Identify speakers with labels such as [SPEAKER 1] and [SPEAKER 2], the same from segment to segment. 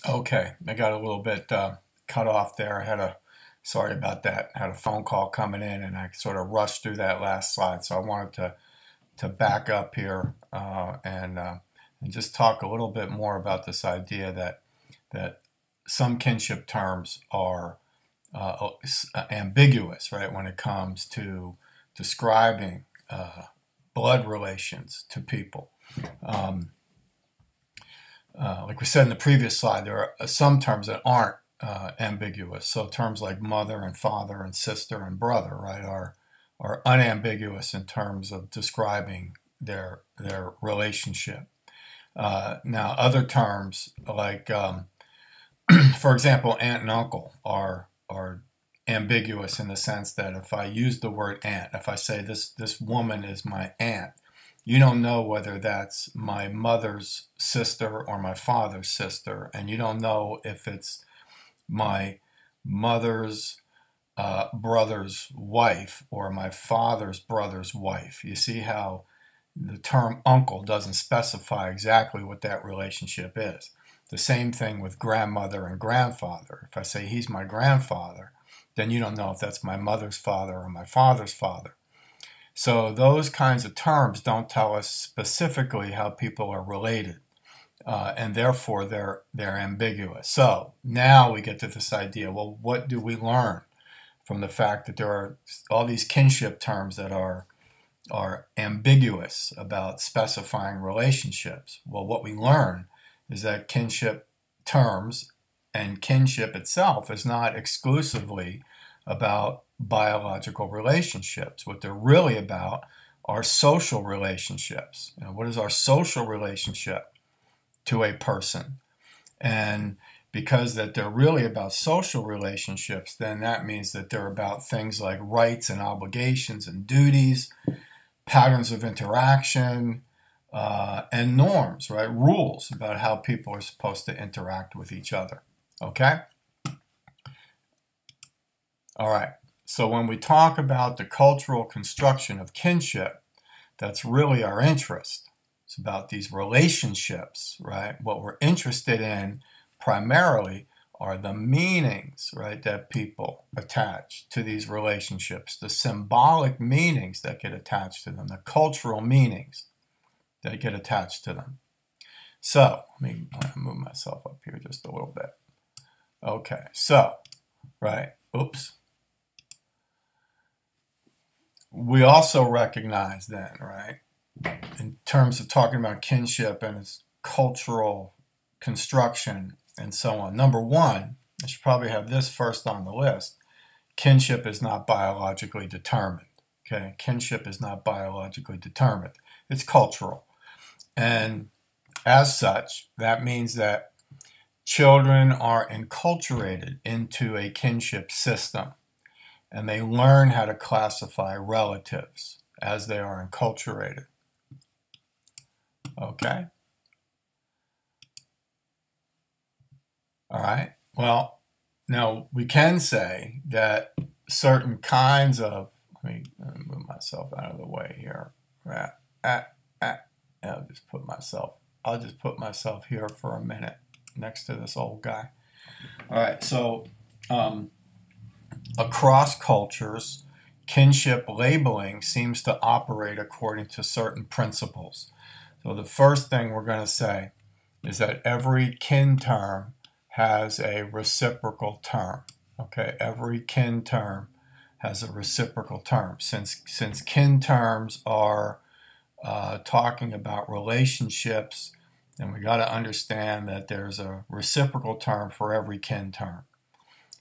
[SPEAKER 1] Okay, I got a little bit cut off there. Sorry about that. I had a phone call coming in, and I sort of rushed through that last slide. So I wanted to back up here and just talk a little bit more about this idea that some kinship terms are ambiguous, right? When it comes to describing blood relations to people. Um, like we said in the previous slide, there are some terms that aren't ambiguous. So terms like mother and father and sister and brother, right, are unambiguous in terms of describing their relationship. Now, other terms like, for example, aunt and uncle are ambiguous in the sense that if I use the word aunt, if I say this woman is my aunt, you don't know whether that's my mother's sister or my father's sister, and you don't know if it's my mother's brother's wife or my father's brother's wife. You see how the term uncle doesn't specify exactly what that relationship is. The same thing with grandmother and grandfather. If I say he's my grandfather, then you don't know if that's my mother's father or my father's father. So those kinds of terms don't tell us specifically how people are related, and therefore they're ambiguous. So now we get to this idea. Well, what do we learn from the fact that there are all these kinship terms that are ambiguous about specifying relationships? Well, what we learn is that kinship terms and kinship itself is not exclusively about biological relationships. What they're really about are social relationships. What is our social relationship to a person? And because that they're really about social relationships, then that means that they're about things like rights and obligations and duties, patterns of interaction, and norms, right? Rules about how people are supposed to interact with each other. Okay? All right. So when we talk about the cultural construction of kinship, that's really our interest. It's about these relationships, right? What we're interested in primarily are the meanings, right, that people attach to these relationships, the symbolic meanings that get attached to them, the cultural meanings that get attached to them. So let me move myself up here just a little bit. Okay, so, right, oops. We also recognize then, right, in terms of talking about kinship and its cultural construction and so on. Number one, I should probably have this first on the list. Kinship is not biologically determined. Okay, kinship is not biologically determined. It's cultural. And as such, that means that children are enculturated into a kinship system, and they learn how to classify relatives as they are enculturated. Okay? All right. Well, now we can say that certain kinds of, let me move myself out of the way here. Right. I'll just put myself here for a minute next to this old guy. All right. So across cultures, kinship labeling seems to operate according to certain principles. So the first thing we're going to say is that every kin term has a reciprocal term. Okay, every kin term has a reciprocal term. Since kin terms are talking about relationships, then we got to understand that there's a reciprocal term for every kin term.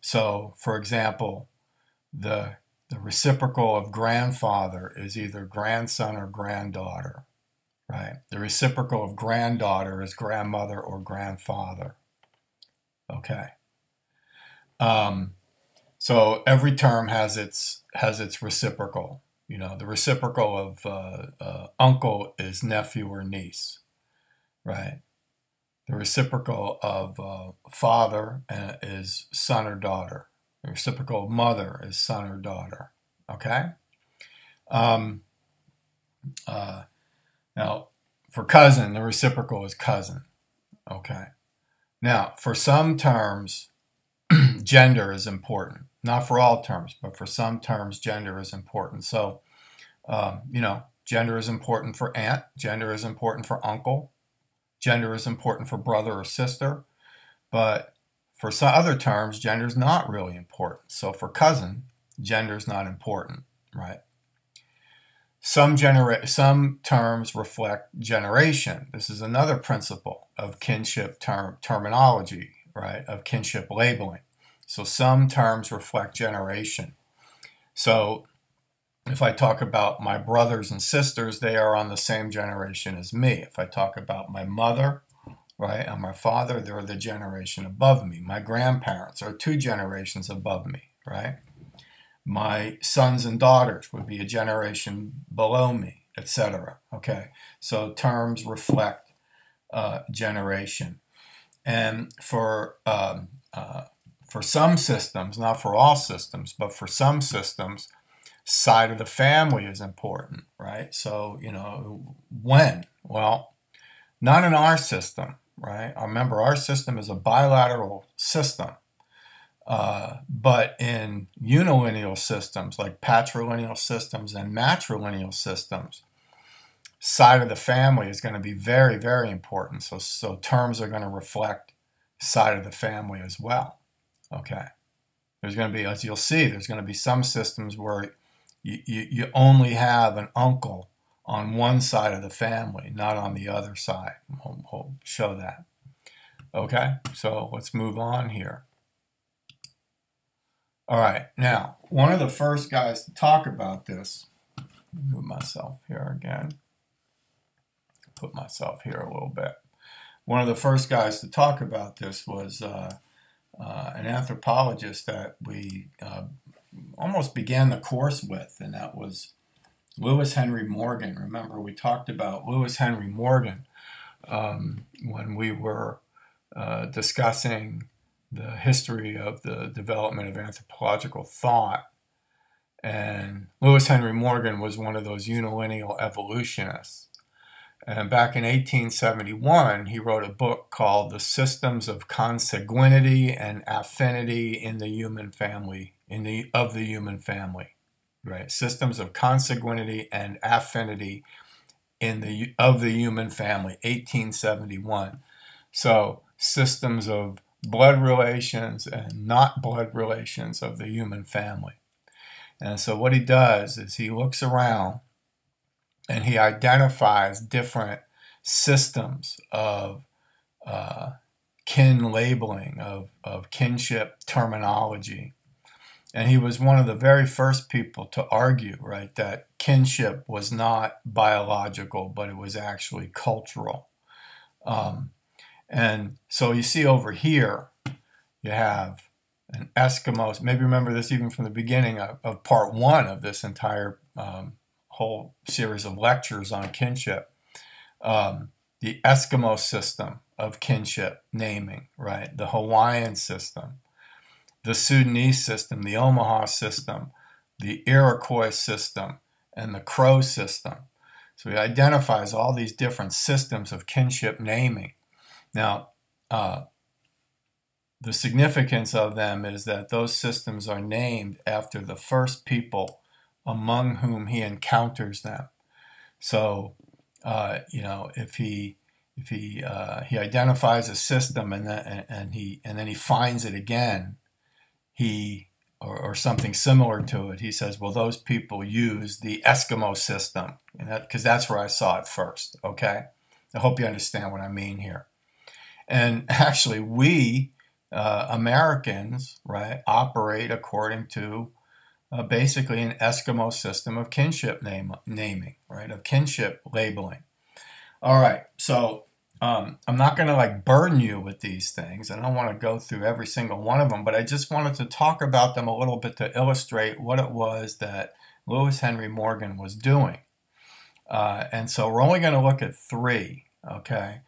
[SPEAKER 1] So, for example, the reciprocal of grandfather is either grandson or granddaughter, right? The reciprocal of granddaughter is grandmother or grandfather. Okay. So every term has its reciprocal. You know, the reciprocal of uncle is nephew or niece, right? The reciprocal of father is son or daughter. The reciprocal of mother is son or daughter. Okay. Now, for cousin, the reciprocal is cousin. Okay. Now, for some terms, gender is important. Not for all terms, but for some terms, gender is important. So, gender is important for aunt, gender is important for uncle, gender is important for brother or sister, but for some other terms, gender is not really important. So for cousin, gender is not important, right? Some terms reflect generation. This is another principle of kinship terminology, right? Of kinship labeling. So some terms reflect generation. So if I talk about my brothers and sisters, they are on the same generation as me. If I talk about my mother, right, and my father, they're the generation above me. My grandparents are 2 generations above me, right? My sons and daughters would be a generation below me, etc. Okay, so terms reflect generation. And for some systems, not for all systems, but for some systems, side of the family is important, right? So, when? Well, not in our system, right? Remember, our system is a bilateral system. But in unilineal systems, like patrilineal systems and matrilineal systems, side of the family is going to be very, very important. So terms are going to reflect side of the family as well. Okay. There's going to be, as you'll see, there's going to be some systems where you only have an uncle on one side of the family, not on the other side. We'll show that. Okay, so let's move on here. All right, now, one of the first guys to talk about this, move myself here again, put myself here a little bit. One of the first guys to talk about this was an anthropologist that we almost began the course with, and that was Lewis Henry Morgan. Remember, we talked about Lewis Henry Morgan when we were discussing the history of the development of anthropological thought. And Lewis Henry Morgan was one of those unilineal evolutionists. And back in 1871, he wrote a book called The Systems of Consanguinity and Affinity in the Human Family, of the Human Family, right? Systems of Consanguinity and Affinity of the Human Family, 1871. So systems of blood relations and not blood relations of the human family. And so what he does is he looks around and he identifies different systems of kin labeling, of kinship terminology. And he was one of the very first people to argue, right, that kinship was not biological, but it was actually cultural. And so you see over here, you have an Eskimo. Maybe remember this even from the beginning of part 1 of this entire whole series of lectures on kinship. The Eskimo system of kinship naming, right? The Hawaiian system, the Sudanese system, the Omaha system, the Iroquois system, and the Crow system. So he identifies all these different systems of kinship naming. Now, the significance of them is that those systems are named after the first people among whom he encounters them. So, if he identifies a system and then he finds it again, or something similar to it, he says, well, those people use the Eskimo system, because that's where I saw it first. Okay, I hope you understand what I mean here. And actually, we Americans, right, operate according to basically an Eskimo system of kinship naming, right, of kinship labeling. All right, so I'm not going to burden you with these things. I don't want to go through every single one of them, but I just wanted to talk about them a little bit to illustrate what it was that Lewis Henry Morgan was doing. And so we're only going to look at 3, okay?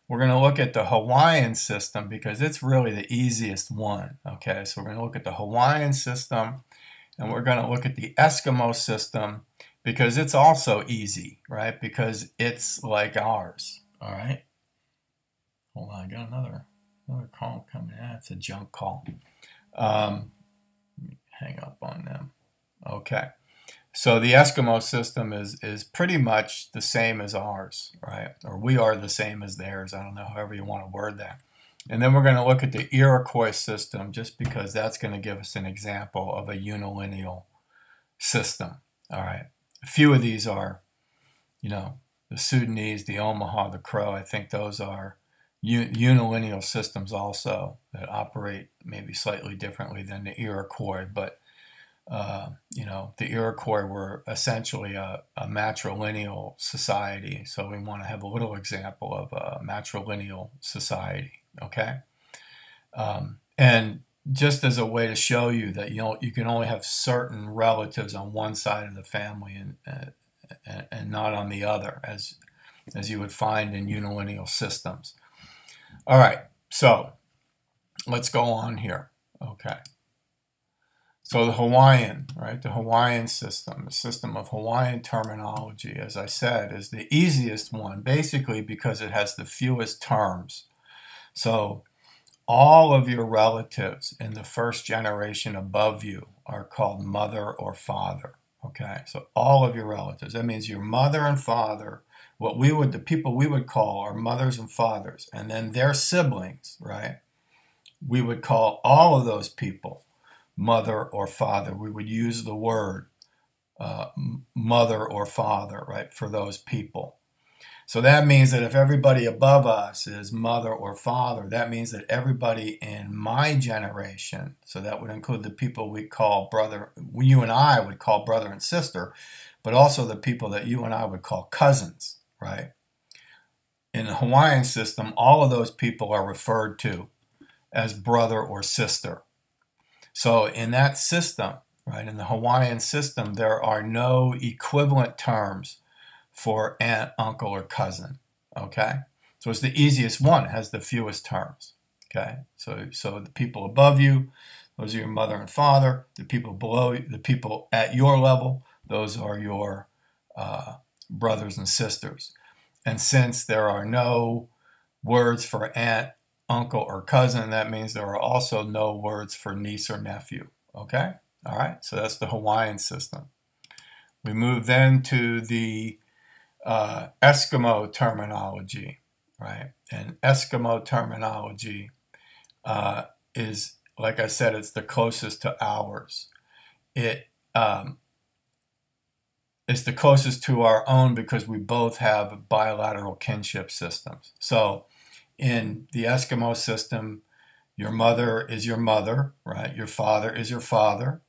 [SPEAKER 1] We're going to look at the Hawaiian system because it's really the easiest one, okay? So we're going to look at the Hawaiian system, and we're going to look at the Eskimo system because it's also easy, right? Because it's like ours, all right? Hold on, I got another Another call coming in. It's a junk call. Hang up on them. Okay. So the Eskimo system is pretty much the same as ours, right? Or we are the same as theirs. I don't know, however you want to word that. And then we're going to look at the Iroquois system just because that's going to give us an example of a unilineal system. All right. A few of these are, the Sudanese, the Omaha, the Crow. I think those are unilineal systems also that operate maybe slightly differently than the Iroquois. But, the Iroquois were essentially a matrilineal society. So we want to have a little example of a matrilineal society. Okay. And just as a way to show you that you can only have certain relatives on one side of the family and not on the other, as you would find in unilineal systems. All right, so let's go on here. Okay. So the Hawaiian, right? The Hawaiian system, the system of Hawaiian terminology, as I said, is the easiest one, basically because it has the fewest terms. So all of your relatives in the first generation above you are called mother or father. Okay, so all of your relatives. That means your mother and father, the people we would call our mothers and fathers, and then their siblings, right? We would call all of those people mother or father. We would use the word mother or father, right, for those people. So that means that if everybody above us is mother or father, that means that everybody in my generation, so that would include the people we call brother, you and I would call brother and sister, but also the people that you and I would call cousins, right? In the Hawaiian system, all of those people are referred to as brother or sister. So in that system, right, in the Hawaiian system, there are no equivalent terms for aunt, uncle, or cousin, okay? So it's the easiest one. It has the fewest terms, okay? So the people above you, those are your mother and father. The people below you, the people at your level, those are your brothers and sisters. And since there are no words for aunt, uncle, or cousin, that means there are also no words for niece or nephew, okay? All right, so that's the Hawaiian system. We move then to the Eskimo terminology, right? And Eskimo terminology is, like I said, it's the closest to ours. It's the closest to our own because we both have bilateral kinship systems. So in the Eskimo system, your mother is your mother, right? Your father is your father.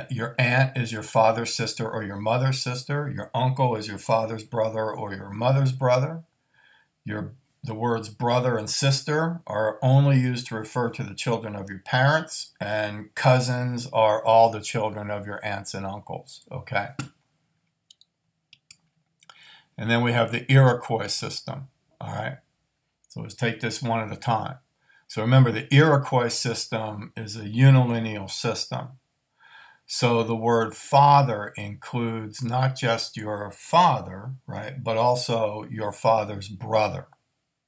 [SPEAKER 1] Your aunt is your father's sister or your mother's sister. Your uncle is your father's brother or your mother's brother. The words brother and sister are only used to refer to the children of your parents, and cousins are all the children of your aunts and uncles, okay? And then we have the Iroquois system, all right? So let's take this one at a time. So remember, the Iroquois system is a unilineal system. So the word father includes not just your father, right, but also your father's brother,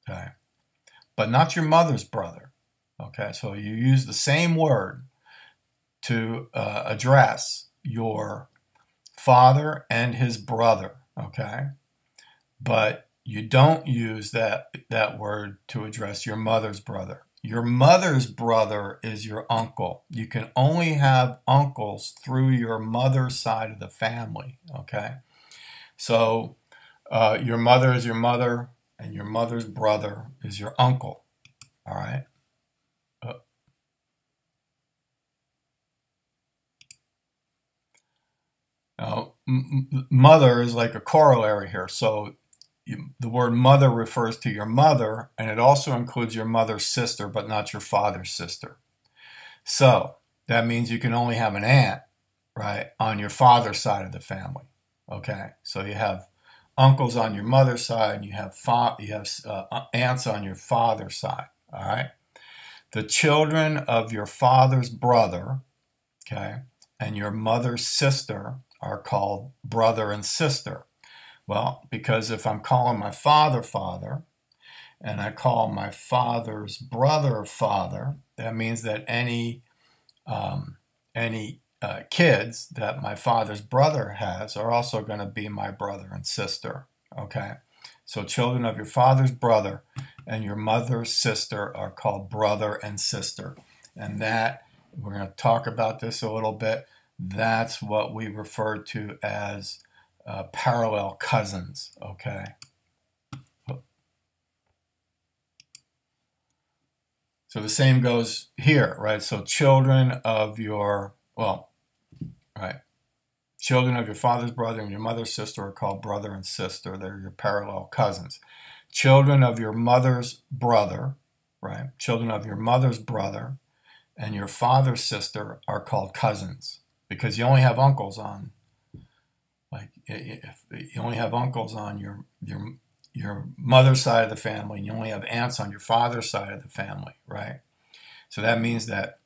[SPEAKER 1] okay, but not your mother's brother, okay. So you use the same word to address your father and his brother, okay, but you don't use that word to address your mother's brother. Your mother's brother is your uncle. You can only have uncles through your mother's side of the family, okay? So your mother is your mother, and your mother's brother is your uncle, all right? Now, mother is like a corollary here. So the word mother refers to your mother, and it also includes your mother's sister, but not your father's sister. So that means you can only have an aunt, right, on your father's side of the family. Okay, so you have uncles on your mother's side, you have aunts on your father's side. All right, the children of your father's brother, okay, and your mother's sister are called brother and sister. Well, because if I'm calling my father, and I call my father's brother father, that means that any kids that my father's brother has are also going to be my brother and sister. Okay, so children of your father's brother and your mother's sister are called brother and sister, and that we're going to talk about this a little bit. That's what we refer to as parallel cousins. Okay. So the same goes here, right? So children of your, well, right, children of your father's brother and your mother's sister are called brother and sister. They're your parallel cousins. Children of your mother's brother, right? Children of your mother's brother and your father's sister are called cousins, because you only have uncles on, like, if you only have uncles on your mother's side of the family, and you only have aunts on your father's side of the family, right? So that means that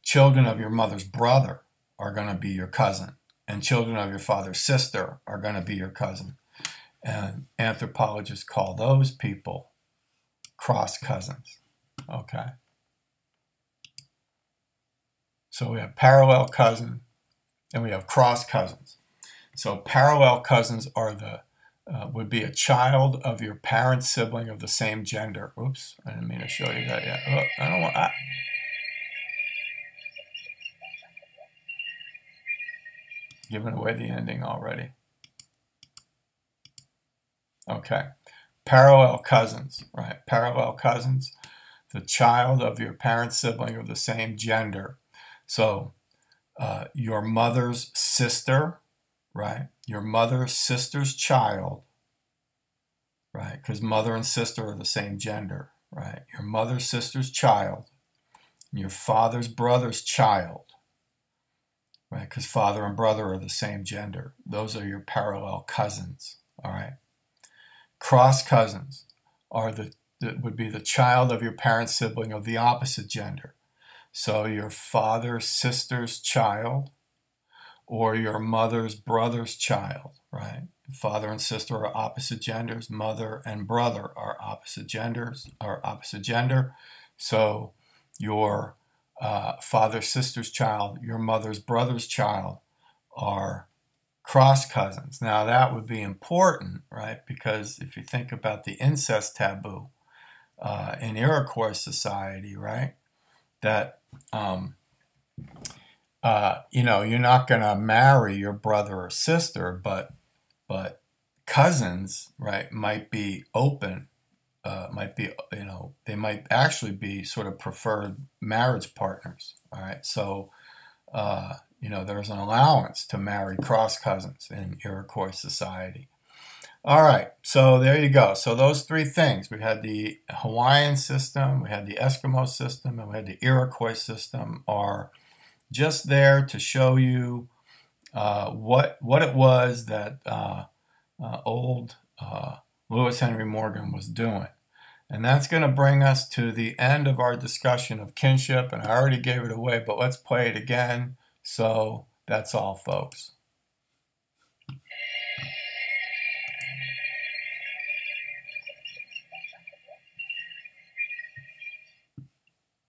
[SPEAKER 1] children of your mother's brother are going to be your cousin, and children of your father's sister are going to be your cousin. And anthropologists call those people cross cousins. Okay. So we have parallel cousin and we have cross cousins. So parallel cousins are would be a child of your parent sibling of the same gender. Oops, I didn't mean to show you that yet. Oh, I don't want. Giving away the ending already. Okay, parallel cousins, right? Parallel cousins, the child of your parent sibling of the same gender. So your mother's sister, right? Your mother's sister's child, right? Because mother and sister are the same gender, right? Your mother's sister's child, your father's brother's child, right? Because father and brother are the same gender. Those are your parallel cousins, all right? Cross cousins are would be the child of your parent sibling of the opposite gender. So your father's sister's child or your mother's brother's child, right? Father and sister are opposite genders. Mother and brother are opposite genders, or opposite gender. So your father's sister's child, your mother's brother's child are cross cousins. Now that would be important, right? Because if you think about the incest taboo in Iroquois society, right? That you're not going to marry your brother or sister, but cousins, right, might be open, might be, they might actually be sort of preferred marriage partners. All right, so there's an allowance to marry cross cousins in Iroquois society. All right, so there you go. So those three things, we had the Hawaiian system, we had the Eskimo system, and we had the Iroquois system, are just there to show you what it was that old Lewis Henry Morgan was doing. And that's going to bring us to the end of our discussion of kinship, and I already gave it away, but let's play it again. So that's all, folks.